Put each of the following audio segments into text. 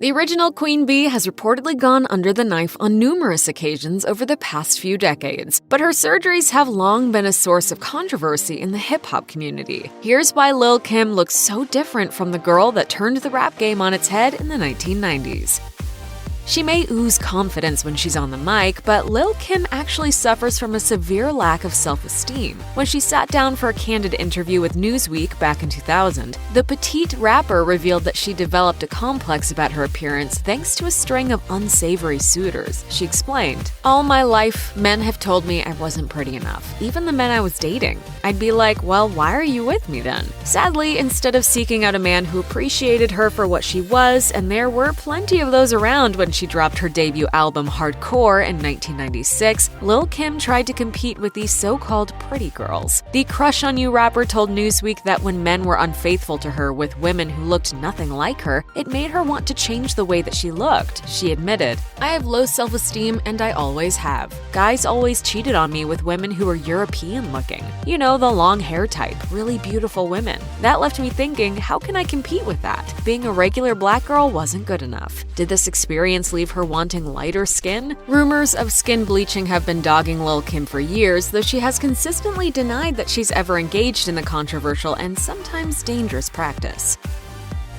The original Queen Bee has reportedly gone under the knife on numerous occasions over the past few decades, but her surgeries have long been a source of controversy in the hip-hop community. Here's why Lil Kim looks so different from the girl that turned the rap game on its head in the 1990s. She may ooze confidence when she's on the mic, but Lil Kim actually suffers from a severe lack of self-esteem. When she sat down for a candid interview with Newsweek back in 2000, the petite rapper revealed that she developed a complex about her appearance thanks to a string of unsavory suitors. She explained, "All my life, men have told me I wasn't pretty enough, even the men I was dating. I'd be like, well, why are you with me then?" Sadly, instead of seeking out a man who appreciated her for what she was, and there were plenty of those around when she dropped her debut album Hardcore in 1996, Lil Kim tried to compete with these so-called pretty girls. The Crush on You rapper told Newsweek that when men were unfaithful to her with women who looked nothing like her, it made her want to change the way that she looked. She admitted, "I have low self-esteem and I always have. Guys always cheated on me with women who were European looking. You know, the long hair type, really beautiful women. That left me thinking, how can I compete with that? Being a regular black girl wasn't good enough." Did this experience leave her wanting lighter skin? Rumors of skin bleaching have been dogging Lil Kim for years, though she has consistently denied that she's ever engaged in the controversial and sometimes dangerous practice.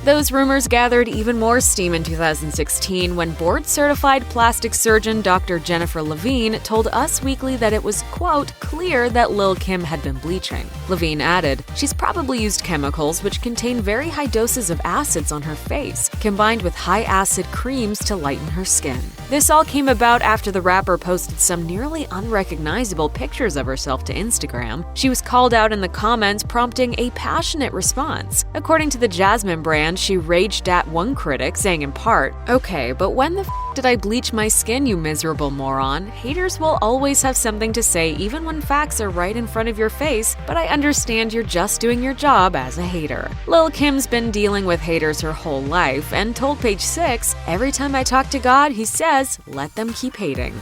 Those rumors gathered even more steam in 2016 when board-certified plastic surgeon Dr. Jennifer Levine told Us Weekly that it was, quote, clear that Lil Kim had been bleaching. Levine added, "She's probably used chemicals which contain very high doses of acids on her face, combined with high-acid creams to lighten her skin." This all came about after the rapper posted some nearly unrecognizable pictures of herself to Instagram. She was called out in the comments, prompting a passionate response. According to the Jasmine brand, she raged at one critic, saying in part, "Okay, but when the did I bleach my skin, you miserable moron? Haters will always have something to say even when facts are right in front of your face, but I understand you're just doing your job as a hater." Lil Kim's been dealing with haters her whole life and told Page 6, "Every time I talk to God, he says, let them keep hating."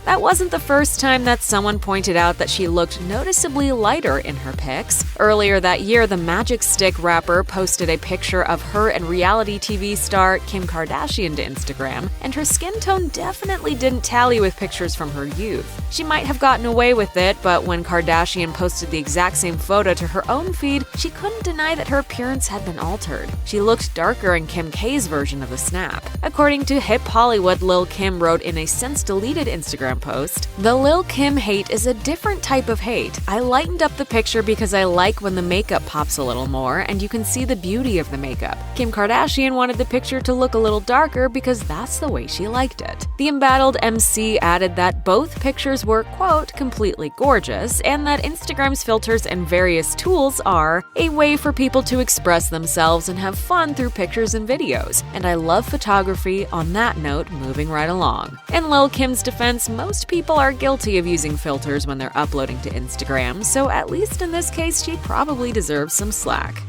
That wasn't the first time that someone pointed out that she looked noticeably lighter in her pics. Earlier that year, the Magic Stick rapper posted a picture of her and reality TV star Kim Kardashian to Instagram, and her skin tone definitely didn't tally with pictures from her youth. She might have gotten away with it, but when Kardashian posted the exact same photo to her own feed, she couldn't deny that her appearance had been altered. She looked darker in Kim K's version of the snap. According to Hip Hollywood, Lil Kim wrote in a since-deleted Instagram post, "The Lil Kim hate is a different type of hate. I lightened up the picture because I like when the makeup pops a little more and you can see the beauty of the makeup. Kim Kardashian wanted the picture to look a little darker because that's the way she liked it." The embattled MC added that both pictures were, quote, completely gorgeous, and that Instagram's filters and various tools are a way for people to express themselves and have fun through pictures and videos. And I love photography. On that note, moving right along. In Lil Kim's defense, most people are guilty of using filters when they're uploading to Instagram, so at least in this case, she probably deserves some slack.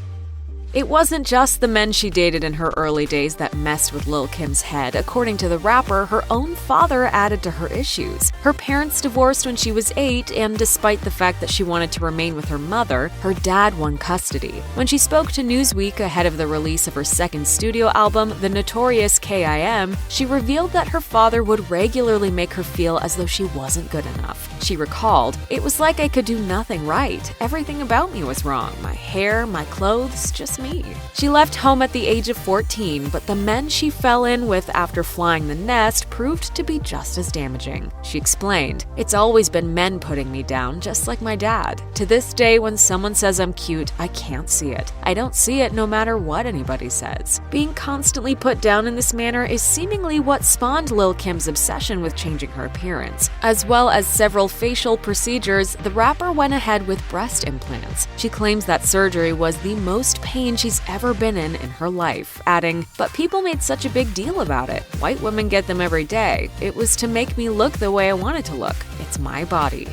It wasn't just the men she dated in her early days that messed with Lil Kim's head. According to the rapper, her own father added to her issues. Her parents divorced when she was 8, and despite the fact that she wanted to remain with her mother, her dad won custody. When she spoke to Newsweek ahead of the release of her second studio album, The Notorious K.I.M., she revealed that her father would regularly make her feel as though she wasn't good enough. She recalled, "It was like I could do nothing right. Everything about me was wrong. My hair, my clothes, just me." She left home at the age of 14, but the men she fell in with after flying the nest proved to be just as damaging. She explained, "It's always been men putting me down, just like my dad. To this day, when someone says I'm cute, I can't see it. I don't see it no matter what anybody says." Being constantly put down in this manner is seemingly what spawned Lil Kim's obsession with changing her appearance. As well as several facial procedures, the rapper went ahead with breast implants. She claims that surgery was the most pain she's ever been in her life, adding, "But people made such a big deal about it. White women get them every day. It was to make me look the way I wanted to look. It's my body."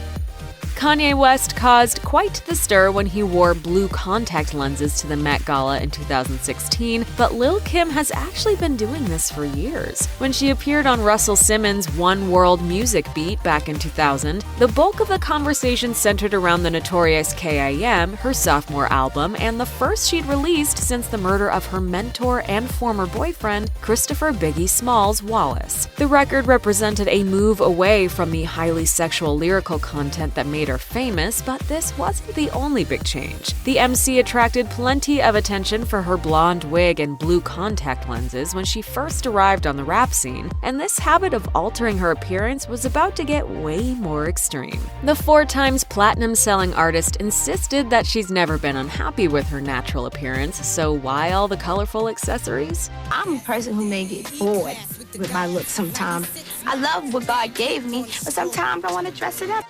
Kanye West caused quite the stir when he wore blue contact lenses to the Met Gala in 2016, but Lil Kim has actually been doing this for years. When she appeared on Russell Simmons' One World Music Beat back in 2000, the bulk of the conversation centered around the notorious K.I.M., her sophomore album, and the first she'd released since the murder of her mentor and former boyfriend, Christopher Biggie Smalls Wallace. The record represented a move away from the highly sexual lyrical content that made her famous, but this wasn't the only big change. The MC attracted plenty of attention for her blonde wig and blue contact lenses when she first arrived on the rap scene, and this habit of altering her appearance was about to get way more extreme. The 4-times platinum-selling artist insisted that she's never been unhappy with her natural appearance, so why all the colorful accessories? I'm a person who may get bored with my look sometimes. I love what God gave me, but sometimes I want to dress it up.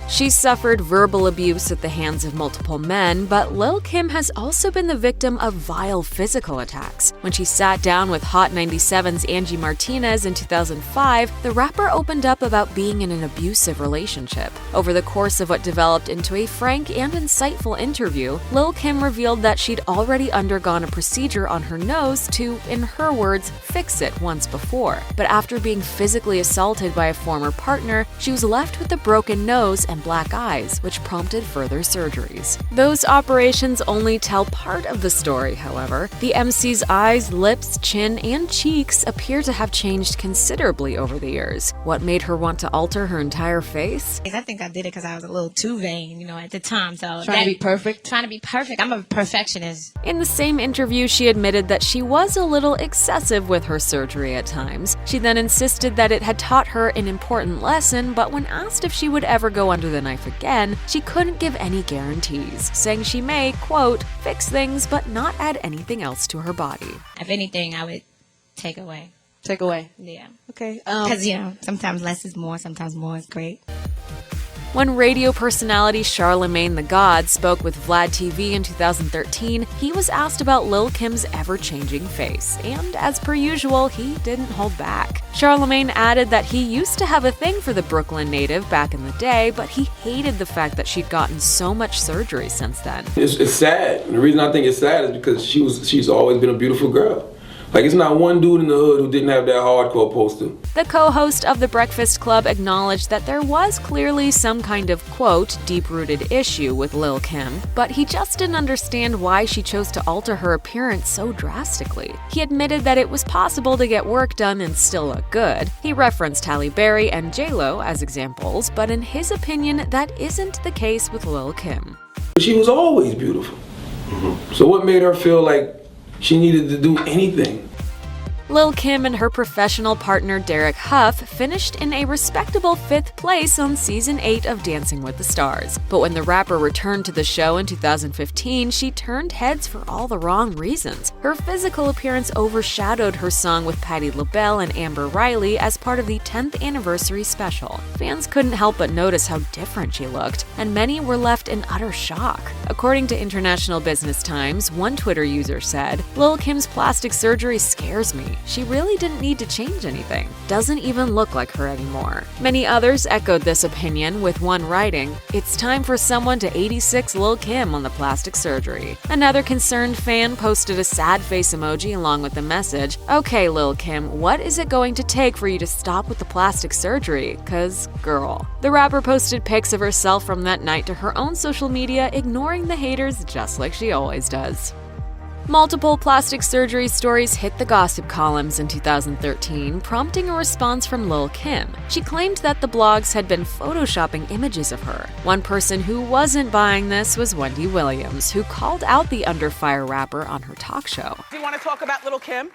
She suffered verbal abuse at the hands of multiple men, but Lil Kim has also been the victim of vile physical attacks. When she sat down with Hot 97's Angie Martinez in 2005, the rapper opened up about being in an abusive relationship. Over the course of what developed into a frank and insightful interview, Lil Kim revealed that she'd already undergone a procedure on her nose to, in her words, fix it once before. But after being physically assaulted by a former partner, she was left with a broken nose and black eyes, which prompted further surgeries. Those operations only tell part of the story, however. The MC's eyes, lips, chin, and cheeks appear to have changed considerably over the years. What made her want to alter her entire face? I think I did it because I was a little too vain, at the time. So Trying to be perfect? Trying to be perfect. I'm a perfectionist. In the same interview, she admitted that she was a little excessive with her surgery at times. She then insisted that it had taught her an important lesson, but when asked if she would ever go under the knife again, she couldn't give any guarantees, saying she may, quote, fix things but not add anything else to her body. If anything, I would take away. Take away. Yeah. Okay. Because, sometimes less is more, sometimes more is great. When radio personality Charlamagne the God spoke with Vlad TV in 2013, he was asked about Lil Kim's ever-changing face, and as per usual, he didn't hold back. Charlamagne added that he used to have a thing for the Brooklyn native back in the day, but he hated the fact that she'd gotten so much surgery since then. It's sad. And the reason I think it's sad is because she's always been a beautiful girl. Like, it's not one dude in the hood who didn't have that hardcore poster. The co-host of The Breakfast Club acknowledged that there was clearly some kind of, quote, deep-rooted issue with Lil Kim, but he just didn't understand why she chose to alter her appearance so drastically. He admitted that it was possible to get work done and still look good. He referenced Halle Berry and J.Lo as examples, but in his opinion, that isn't the case with Lil Kim. She was always beautiful. So what made her feel like she needed to do anything? Lil Kim and her professional partner Derek Huff finished in a respectable 5th place on Season 8 of Dancing with the Stars. But when the rapper returned to the show in 2015, she turned heads for all the wrong reasons. Her physical appearance overshadowed her song with Patti LaBelle and Amber Riley as part of the 10th anniversary special. Fans couldn't help but notice how different she looked, and many were left in utter shock. According to International Business Times, one Twitter user said, "Lil Kim's plastic surgery scares me. She really didn't need to change anything. Doesn't even look like her anymore." Many others echoed this opinion, with one writing, "It's time for someone to 86 Lil Kim on the plastic surgery." Another concerned fan posted a sad face emoji along with the message, "Okay, Lil Kim, what is it going to take for you to stop with the plastic surgery? 'Cause, girl." The rapper posted pics of herself from that night to her own social media, ignoring the haters just like she always does. Multiple plastic surgery stories hit the gossip columns in 2013, prompting a response from Lil Kim. She claimed that the blogs had been photoshopping images of her. One person who wasn't buying this was Wendy Williams, who called out the under fire rapper on her talk show. Do you want to talk about Lil Kim?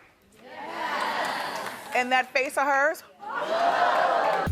And that face of hers?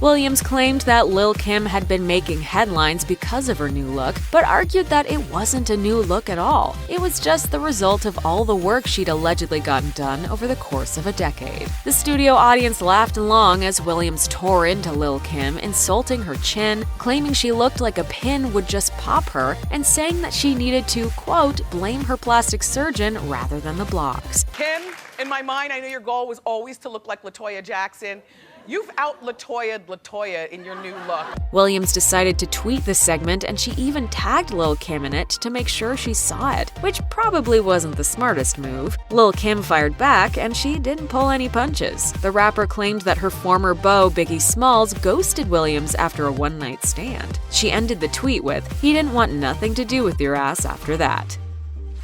Williams claimed that Lil Kim had been making headlines because of her new look, but argued that it wasn't a new look at all. It was just the result of all the work she'd allegedly gotten done over the course of a decade. The studio audience laughed along as Williams tore into Lil Kim, insulting her chin, claiming she looked like a pin would just pop her, and saying that she needed to, quote, blame her plastic surgeon rather than the blogs. Kim, in my mind, I know your goal was always to look like LaToya Jackson. You've out-Latoya'd in your new look. Williams decided to tweet the segment, and she even tagged Lil Kim in it to make sure she saw it, which probably wasn't the smartest move. Lil Kim fired back, and she didn't pull any punches. The rapper claimed that her former beau, Biggie Smalls, ghosted Williams after a one-night stand. She ended the tweet with, "He didn't want nothing to do with your ass after that."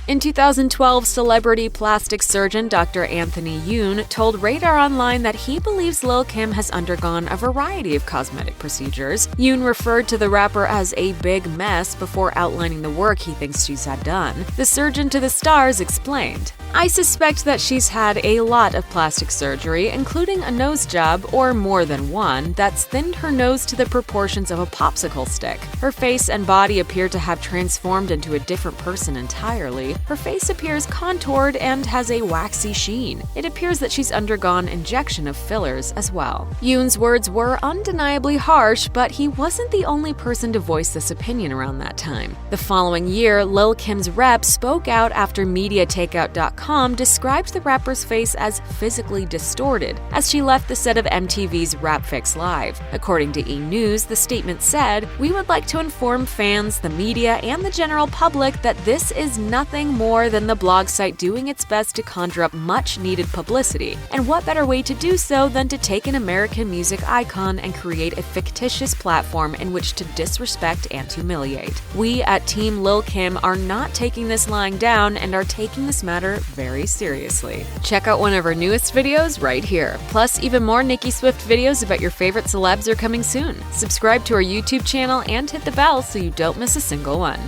In 2012, celebrity plastic surgeon Dr. Anthony Yoon told Radar Online that he believes Lil Kim has undergone a variety of cosmetic procedures. Yoon referred to the rapper as a big mess before outlining the work he thinks she's had done. The surgeon to the Stars explained, "I suspect that she's had a lot of plastic surgery, including a nose job, or more than one, that's thinned her nose to the proportions of a popsicle stick. Her face and body appear to have transformed into a different person entirely. Her face appears contoured and has a waxy sheen. It appears that she's undergone injection of fillers as well." Yoon's words were undeniably harsh, but he wasn't the only person to voice this opinion around that time. The following year, Lil Kim's rep spoke out after MediaTakeout.com described the rapper's face as physically distorted as she left the set of MTV's Rap Fix Live. According to E! News, the statement said, "We would like to inform fans, the media, and the general public that this is nothing more than the blog site doing its best to conjure up much-needed publicity. And what better way to do so than to take an American music icon and create a fictitious platform in which to disrespect and humiliate. We at Team Lil Kim are not taking this lying down and are taking this matter very seriously." Check out one of our newest videos right here. Plus, even more Nicki Swift videos about your favorite celebs are coming soon. Subscribe to our YouTube channel and hit the bell so you don't miss a single one.